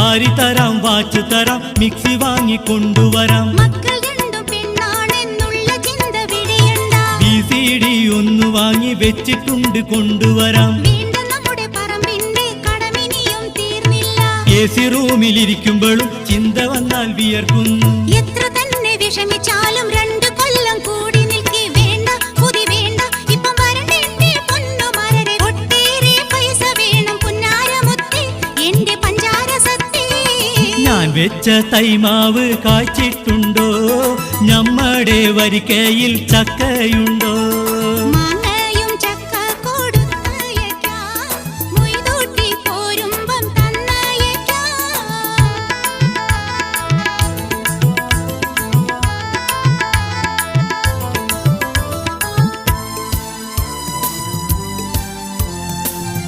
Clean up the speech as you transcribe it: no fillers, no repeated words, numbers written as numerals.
സാരി തരാം, വാച്ച് തരാം, മിക്സി വാങ്ങി കൊണ്ടുവരാം. മക്കൾ രണ്ടും പെണ്ണാണെന്നുള്ള ചിന്ത വിടയണ്ട. VCD ഒന്ന് വാങ്ങി വെച്ചിട്ടുണ്ട്, കൊണ്ടുവരാം. വേണ്ട, നമ്മുടെ പറമ്പിന്റെ കടമിനിയും തീർന്നില്ല. AC റൂമിലിരിക്കുമ്പോഴും ചിന്ത വന്നാൽ വിയർക്കുന്നു. എത്ര തന്നെ വിഷമിച്ചാലും 2 കൊല്ലം കൂടി നിൽക്കി. വേണ്ട, പുതി വേണ്ട, ഇപ്പം വരണ്ടേ പൊന്നുമരരെ. ഒട്ടേറെ പൈസ വേണം പുന്നാരമുത്തേ, എന്റെ പഞ്ചാര സത്തേ. ഞാൻ വെച്ച തൈമാവ് കായ്ച്ചിട്ടുണ്ടോ? നമ്മുടെ വരിക്കയിൽ ചക്കയുണ്ടോ?